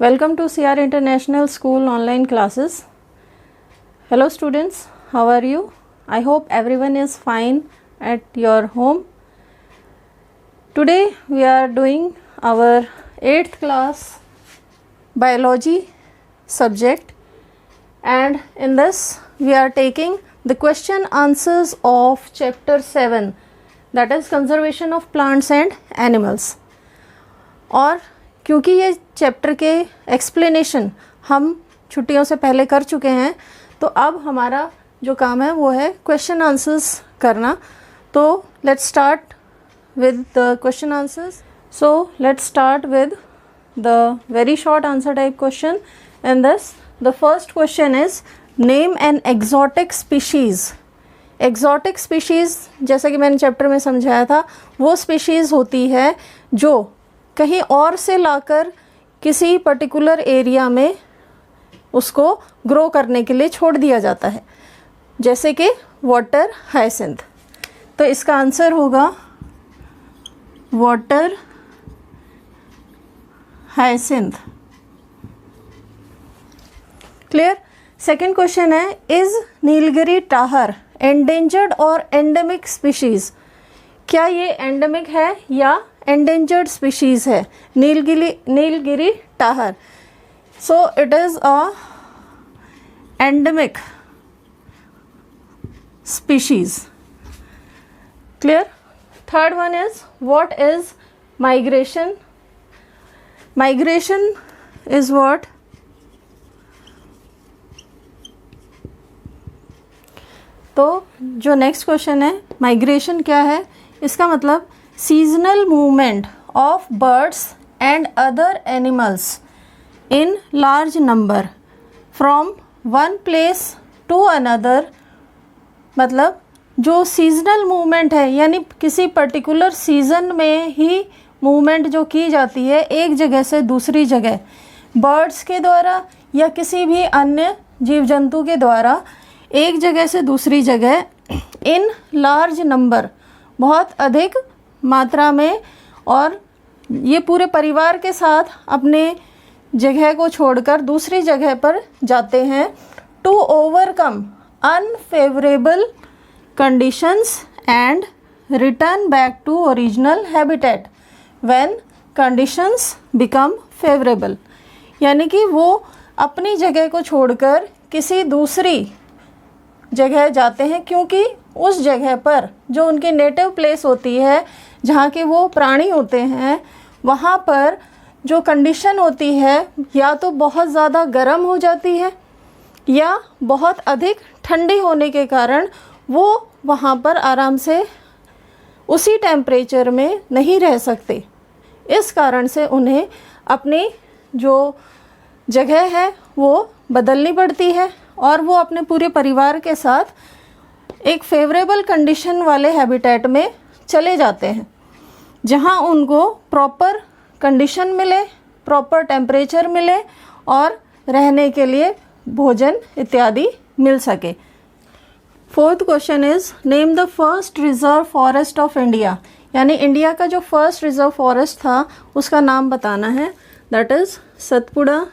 Welcome to CR International School online classes. Hello students, how are you? I hope everyone is fine at your home. Today we are doing our 8th class biology subject, and in this we are taking the question answers of chapter 7, that is conservation of plants and animals. और क्योंकि ये chapter के explanation हम छुट्टियों से पहले कर चुके हैं, तो अब हमारा जो काम है वो है क्वेश्चन आंसर्स करना. तो let's start with the question answers. So let's start with the very short answer type question. In this the first question is name an exotic species. Exotic species जैसा कि मैंने चैप्टर में समझाया था, वो species होती है जो कहीं और से लाकर किसी पर्टिकुलर एरिया में उसको ग्रो करने के लिए छोड़ दिया जाता है, जैसे कि वाटर हायसिंथ. तो इसका आंसर होगा water hyacinth. Clear. Second question है, is Nilgiri tahr endangered or endemic species. क्या ये एंडेमिक है या एंडेंजर्ड स्पीशीज है? Nilgiri tahr. So it is a endemic species. Clear. Third one is, what is migration. Migration is what? तो जो next question है, migration क्या है? इसका मतलब seasonal movement of birds and other animals in large number from one place to another. मतलब जो seasonal movement है, यानी किसी पर्टिकुलर सीज़न में ही मूवमेंट जो की जाती है एक जगह से दूसरी जगह, बर्ड्स के द्वारा या किसी भी अन्य जीव जंतु के द्वारा एक जगह से दूसरी जगह इन लार्ज नंबर, बहुत अधिक मात्रा में, और ये पूरे परिवार के साथ अपने जगह को छोड़कर दूसरी जगह पर जाते हैं. To overcome unfavourable conditions and return back to original habitat when conditions become favourable. यानी कि वो अपनी जगह को छोड़कर किसी दूसरी जगह जाते हैं, क्योंकि उस जगह पर जो उनकी नेटिव प्लेस होती है, जहाँ के वो प्राणी होते हैं, वहाँ पर जो कंडीशन होती है या तो बहुत ज़्यादा गर्म हो जाती है या बहुत अधिक ठंडी होने के कारण वो वहाँ पर आराम से उसी टेम्परेचर में नहीं रह सकते. इस कारण से उन्हें अपनी जो जगह है वो बदलनी पड़ती है और वो अपने पूरे परिवार के साथ एक फेवरेबल कंडीशन वाले हैबिटेट में चले जाते हैं, जहां उनको प्रॉपर कंडीशन मिले, प्रॉपर टेम्परेचर मिले और रहने के लिए भोजन इत्यादि मिल सके. Fourth question is, name the first reserve forest of India. यानी इंडिया का जो फर्स्ट रिजर्व फॉरेस्ट था उसका नाम बताना है. That is Satpura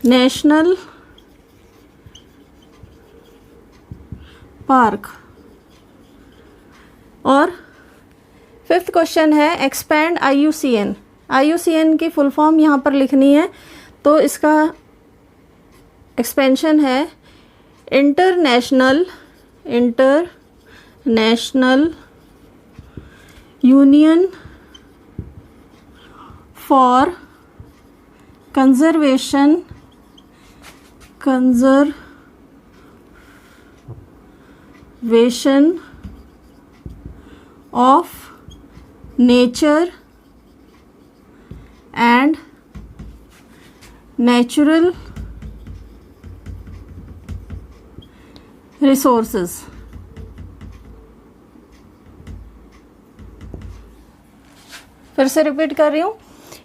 national park. और फिफ्थ क्वेश्चन है, एक्सपैंड IUCN. IUCN की फुल फॉर्म यहाँ पर लिखनी है, तो इसका एक्सपेंशन है international union for conservation of nature and natural resources. फिर से रिपीट कर रही हूँ,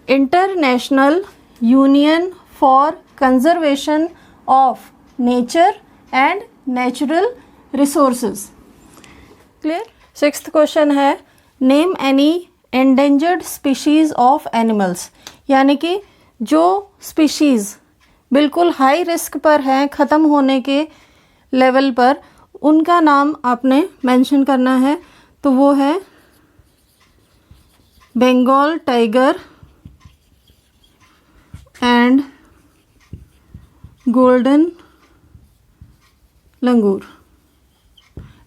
international union for conservation of nature and natural resources. Clear. Sixth question है, name any endangered species of animals, यानी कि जो स्पीशीज़ बिल्कुल हाई रिस्क पर हैं ख़त्म होने के लेवल पर, उनका नाम आपने मेंशन करना है। तो वो है बंगाल टाइगर एंड गोल्डन लंगूर।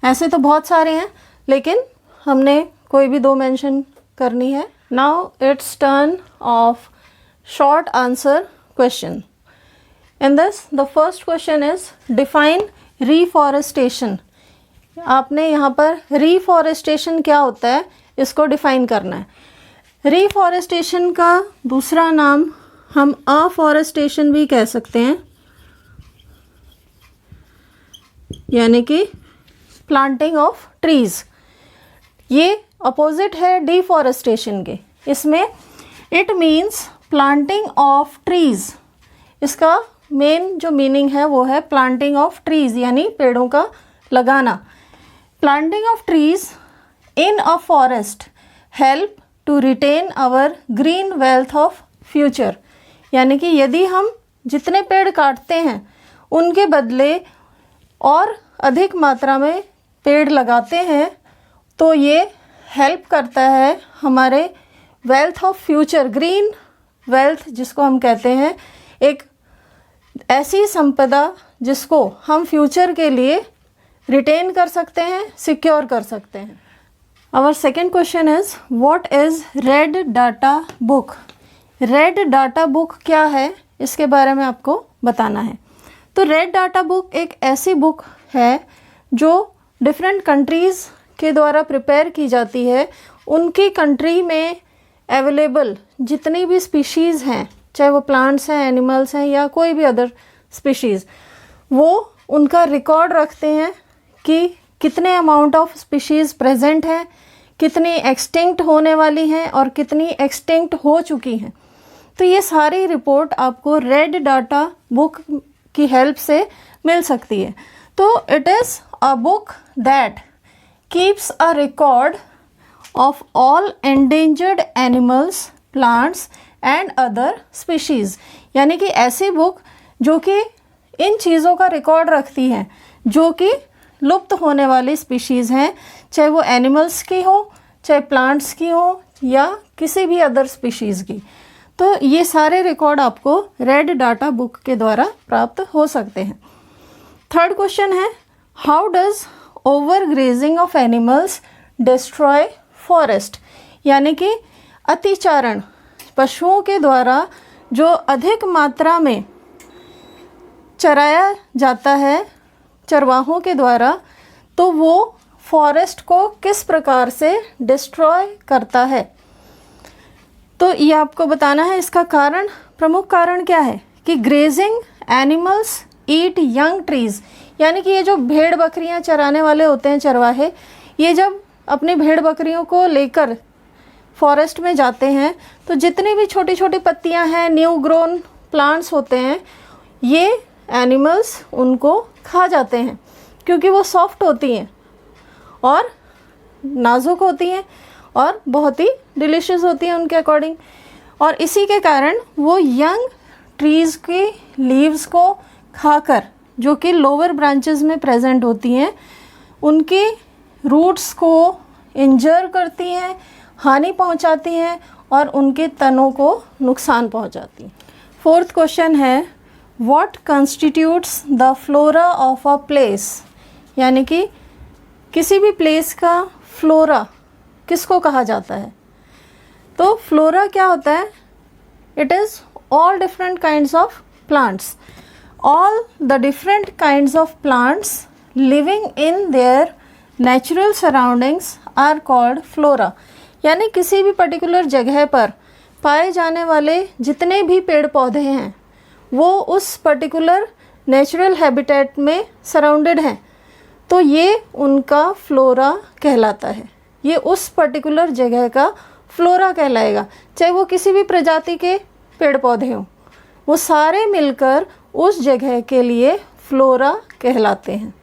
ऐसे तो बहुत सारे हैं, लेकिन हमने कोई भी 2 मेंशन करनी है। Now it's turn of short answer question. In this the first question is define reforestation. आपने यहाँ पर रीफॉरेस्टेशन क्या होता है इसको डिफाइन करना है। रीफॉरेस्टेशन का दूसरा नाम हम अफॉरेस्टेशन भी कह सकते हैं, यानी कि प्लांटिंग ऑफ ट्रीज। ये अपोजिट है डिफॉरेस्टेशन के। इसमें it means planting of trees. इसका मेन जो मीनिंग है वो है प्लांटिंग ऑफ ट्रीज, यानी पेड़ों का लगाना। Planting of trees in a forest help to retain our green wealth of future, यानी कि यदि हम जितने पेड़ काटते हैं उनके बदले और अधिक मात्रा में पेड़ लगाते हैं तो ये हेल्प करता है हमारे wealth of future, green wealth जिसको हम कहते हैं, एक ऐसी संपदा जिसको हम फ्यूचर के लिए रिटेन कर सकते हैं, सिक्योर कर सकते हैं। Our second question is what is red data book. Red data book क्या है इसके बारे में आपको बताना है। तो रेड डाटा बुक एक ऐसी बुक है जो डिफरेंट कंट्रीज़ के द्वारा प्रिपेयर की जाती है। उनकी कंट्री में अवेलेबल जितनी भी स्पीशीज़ हैं, चाहे वो प्लांट्स हैं, एनिमल्स हैं या कोई भी अदर स्पीशीज़, वो उनका रिकॉर्ड रखते हैं कि कितने अमाउंट ऑफ स्पीशीज़ प्रेजेंट हैं, कितनी एक्सटिंक्ट होने वाली हैं और कितनी एक्सटिंक्ट हो चुकी हैं। तो ये सारी रिपोर्ट आपको रेड डाटा बुक की हेल्प से मिल सकती है। तो it is a book that keeps a record of all endangered animals, plants and other species, यानी कि ऐसी बुक जो कि इन चीज़ों का रिकॉर्ड रखती है जो कि लुप्त होने वाली स्पीशीज़ हैं, चाहे वो एनिमल्स की हो, चाहे प्लांट्स की हो या किसी भी अदर स्पीशीज़ की। तो ये सारे रिकॉर्ड आपको रेड डाटा बुक के द्वारा प्राप्त हो सकते हैं। थर्ड क्वेश्चन है how does over grazing of animals destroy forest, यानी कि अतिचारण, पशुओं के द्वारा जो अधिक मात्रा में चराया जाता है चरवाहों के द्वारा, तो वो फॉरेस्ट को किस प्रकार से डिस्ट्रॉय करता है। तो ये आपको बताना है। इसका कारण, प्रमुख कारण क्या है कि grazing animals eat young trees, यानी कि ये जो भेड़ बकरियां चराने वाले होते हैं चरवाहे, ये जब अपनी भेड़ बकरियों को लेकर फॉरेस्ट में जाते हैं तो जितनी भी छोटी छोटी पत्तियां हैं, न्यू ग्रोन प्लांट्स होते हैं, ये एनिमल्स उनको खा जाते हैं क्योंकि वो सॉफ्ट होती हैं और नाजुक होती हैं और बहुत ही डिलीशियस होती हैं उनके अकॉर्डिंग। और इसी के कारण वो यंग ट्रीज़ के लीव्स को खाकर, जो कि लोअर ब्रांचेस में प्रेजेंट होती हैं, उनके रूट्स को इंजर करती हैं, हानि पहुंचाती हैं और उनके तनों को नुकसान पहुंचाती हैं। फोर्थ क्वेश्चन है what constitutes the flora of a place, यानी कि किसी भी प्लेस का फ्लोरा किसको कहा जाता है। तो फ्लोरा क्या होता है, it is all different kinds of plants, all the different kinds of plants living in their natural surroundings are called flora, यानी किसी भी पर्टिकुलर जगह पर पाए जाने वाले जितने भी पेड़ पौधे हैं वो उस पर्टिकुलर नेचुरल हैबिटेट में सराउंडेड हैं, तो ये उनका फ्लोरा कहलाता है। ये उस पर्टिकुलर जगह का फ्लोरा कहलाएगा, चाहे वो किसी भी प्रजाति के पेड़ पौधे हों, वो सारे मिलकर उस जगह के लिए फ्लोरा कहलाते हैं।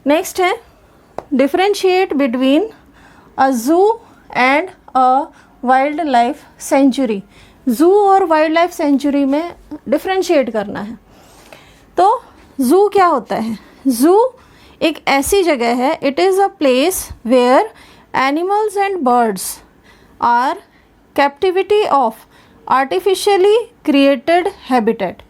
नेक्स्ट है डिफरेंशिएट बिटवीन अ जू and a wild life sanctuary. Zoo और वाइल्ड लाइफ सेंचुरी में डिफ्रेंशिएट करना है। तो ज़ू क्या होता है? ज़ू एक ऐसी जगह है, it is a place where animals and birds are captivity of artificially created habitat.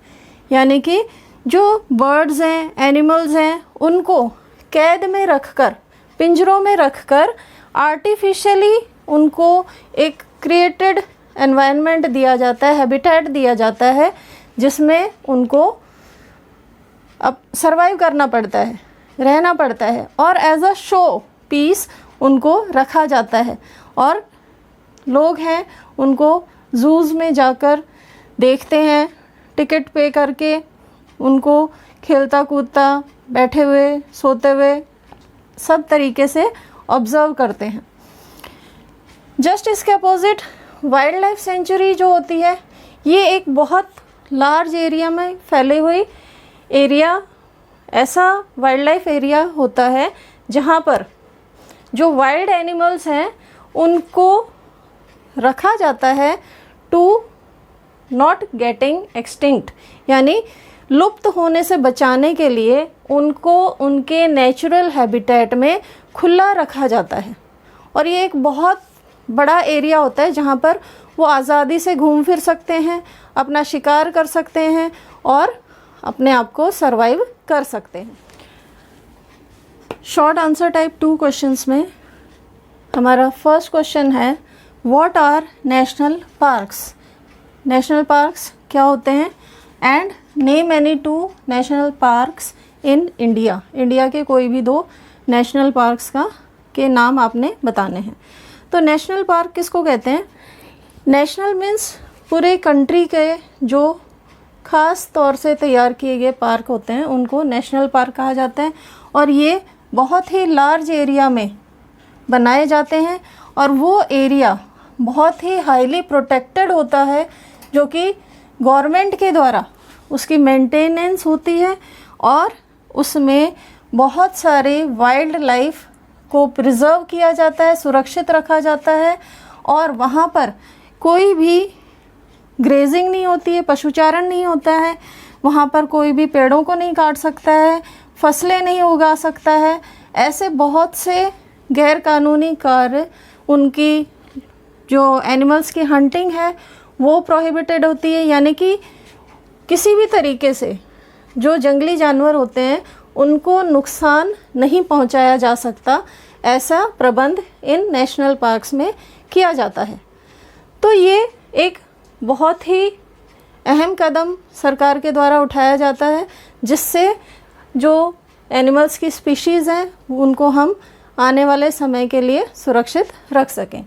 यानी कि जो बर्ड्स हैं, एनिमल्स हैं, उनको कैद में रखकर, पिंजरों में रखकर आर्टिफिशियली उनको एक क्रिएटेड एनवायरनमेंट दिया जाता है, हैबिटेट दिया जाता है, जिसमें उनको अब सर्वाइव करना पड़ता है, रहना पड़ता है, और एज अ शो पीस उनको रखा जाता है। और लोग हैं उनको ज़ूज़ में जाकर देखते हैं, टिकट पे करके उनको खेलता कूदता, बैठे हुए, सोते हुए, सब तरीके से ऑब्ज़र्व करते हैं। जस्ट इसके अपोजिट वाइल्ड लाइफ सेंचुरी जो होती है, ये एक बहुत लार्ज एरिया में फैली हुई एरिया, ऐसा वाइल्ड लाइफ एरिया होता है जहाँ पर जो वाइल्ड एनिमल्स हैं उनको रखा जाता है टू नॉट गेटिंग एक्सटिंक्ट, यानी लुप्त होने से बचाने के लिए उनको उनके नेचुरल हैबिटेट में खुला रखा जाता है। और ये एक बहुत बड़ा एरिया होता है जहाँ पर वो आज़ादी से घूम फिर सकते हैं, अपना शिकार कर सकते हैं और अपने आप को सरवाइव कर सकते हैं। शॉर्ट आंसर टाइप 2 क्वेश्चंस में हमारा फर्स्ट क्वेश्चन है, what are national parks? National parks क्या होते हैं? And name any 2 national parks in India. India के कोई भी 2 नेशनल पार्क्स के नाम आपने बताने हैं। तो नेशनल पार्क किसको कहते हैं? नेशनल मीन्स पूरे कंट्री के जो ख़ास तौर से तैयार किए गए पार्क होते हैं उनको नेशनल पार्क कहा जाता है। और ये बहुत ही लार्ज एरिया में बनाए जाते हैं और वो एरिया बहुत ही हाईली प्रोटेक्टेड होता है, जो कि गवर्नमेंट के द्वारा उसकी मेंटेनेंस होती है और उसमें बहुत सारे वाइल्ड लाइफ को प्रिजर्व किया जाता है, सुरक्षित रखा जाता है। और वहाँ पर कोई भी ग्रेजिंग नहीं होती है, पशुचारण नहीं होता है, वहाँ पर कोई भी पेड़ों को नहीं काट सकता है, फसलें नहीं उगा सकता है। ऐसे बहुत से गैर कानूनी कार्य, उनकी जो एनिमल्स की हंटिंग है वो प्रोहिबिटेड होती है, यानी कि किसी भी तरीके से जो जंगली जानवर होते हैं उनको नुकसान नहीं पहुंचाया जा सकता, ऐसा प्रबंध इन नेशनल पार्क्स में किया जाता है। तो ये एक बहुत ही अहम कदम सरकार के द्वारा उठाया जाता है, जिससे जो एनिमल्स की स्पीशीज़ हैं उनको हम आने वाले समय के लिए सुरक्षित रख सकें।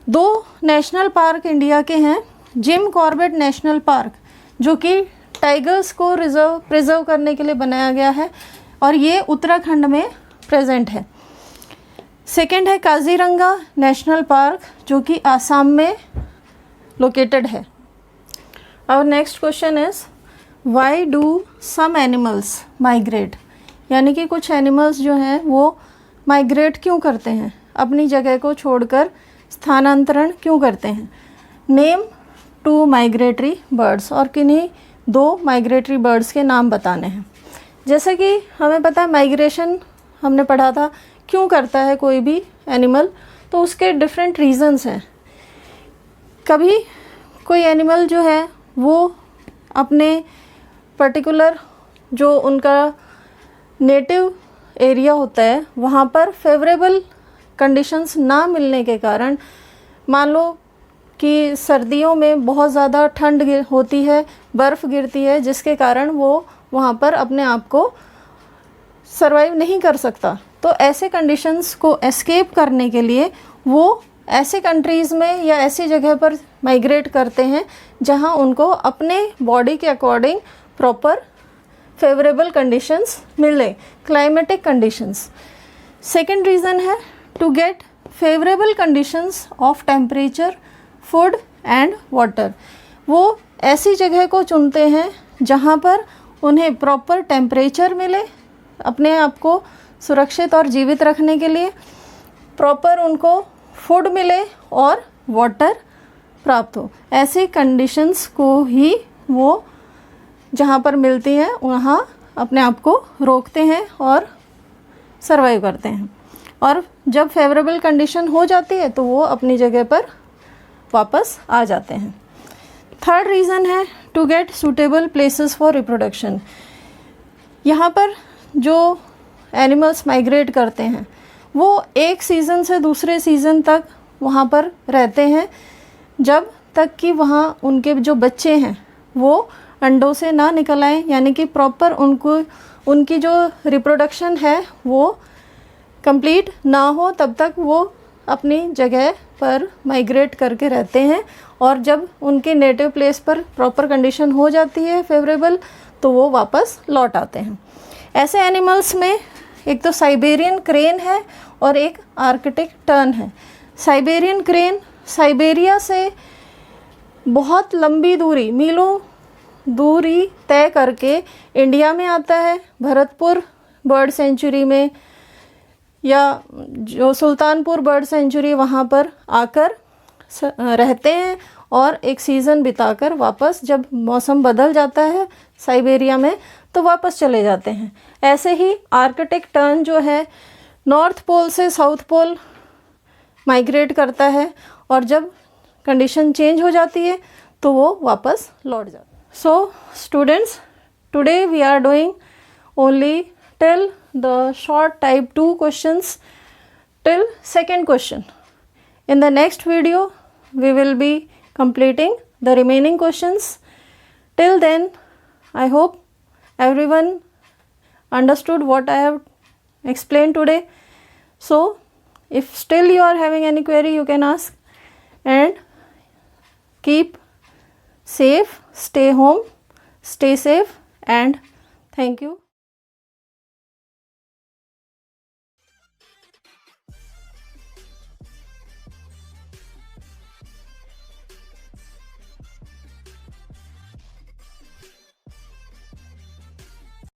2 नेशनल पार्क इंडिया के हैं। जिम कॉर्बेट नेशनल पार्क, जो कि टाइगर्स को प्रिजर्व करने के लिए बनाया गया है और ये उत्तराखंड में प्रेजेंट है। सेकंड है काजीरंगा नेशनल पार्क, जो कि आसाम में लोकेटेड है। और next question is, why do some animals migrate? यानी कि कुछ एनिमल्स जो हैं वो माइग्रेट क्यों करते हैं, अपनी जगह को छोड़कर स्थानांतरण क्यों करते हैं? नेम 2 माइग्रेटरी बर्ड्स, और किन्हीं 2 माइग्रेटरी बर्ड्स के नाम बताने हैं। जैसे कि हमें पता है माइग्रेशन हमने पढ़ा था क्यों करता है कोई भी एनिमल, तो उसके डिफरेंट रीजंस हैं। कभी कोई एनिमल जो है वो अपने पर्टिकुलर जो उनका नेटिव एरिया होता है वहाँ पर फेवरेबल कंडीशंस ना मिलने के कारण, मान लो कि सर्दियों में बहुत ज़्यादा ठंड होती है, बर्फ़ गिरती है, जिसके कारण वो वहाँ पर अपने आप को सरवाइव नहीं कर सकता। तो ऐसे कंडीशंस को एस्केप करने के लिए वो ऐसे कंट्रीज़ में या ऐसी जगह पर माइग्रेट करते हैं जहाँ उनको अपने बॉडी के अकॉर्डिंग प्रॉपर फेवरेबल कंडीशंस मिले, क्लाइमेटिक कंडीशंस। सेकेंड रीज़न है to get favourable conditions of temperature, food and water. वो ऐसी जगह को चुनते हैं जहाँ पर उन्हें प्रॉपर टेम्परेचर मिले, अपने आप को सुरक्षित और जीवित रखने के लिए प्रॉपर उनको फूड मिले और वाटर प्राप्त हो। ऐसे कंडीशंस को ही वो जहाँ पर मिलती हैं वहाँ अपने आप को रोकते हैं और सर्वाइव करते हैं, और जब फेवरेबल कंडीशन हो जाती है तो वो अपनी जगह पर वापस आ जाते हैं। थर्ड रीज़न है to get suitable places for reproduction. यहाँ पर जो एनिमल्स माइग्रेट करते हैं वो एक सीज़न से दूसरे सीज़न तक वहाँ पर रहते हैं, जब तक कि वहाँ उनके जो बच्चे हैं वो अंडों से ना निकल आए, यानी कि प्रॉपर उनकी जो रिप्रोडक्शन है वो कंप्लीट ना हो, तब तक वो अपनी जगह पर माइग्रेट करके रहते हैं। और जब उनके नेटिव प्लेस पर प्रॉपर कंडीशन हो जाती है फेवरेबल, तो वो वापस लौट आते हैं। ऐसे एनिमल्स में एक तो साइबेरियन क्रेन है और एक आर्कटिक टर्न है। साइबेरियन क्रेन साइबेरिया से बहुत लंबी दूरी, मीलों दूरी तय करके इंडिया में आता है, भरतपुर बर्ड सेंचुरी में या जो सुल्तानपुर बर्ड सेंचुरी वहाँ पर आकर रहते हैं और एक सीज़न बिताकर वापस जब मौसम बदल जाता है साइबेरिया में तो वापस चले जाते हैं। ऐसे ही आर्कटिक टर्न जो है नॉर्थ पोल से साउथ पोल माइग्रेट करता है, और जब कंडीशन चेंज हो जाती है तो वो वापस लौट जाता है। So students, today we are doing only till the short type 2 questions till second question. In the next video we will be completing the remaining questions. Till then I hope everyone understood what I have explained today. So if still you are having any query, you can ask, and keep safe, stay home, stay safe, and thank you.